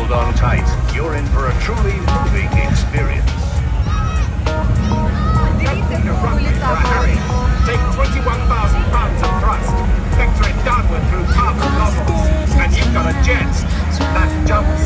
Hold on tight. You're in for a truly moving experience. Take 21,000 pounds of thrust, vector it downward through powerful nozzles, and you've got a jet. That jump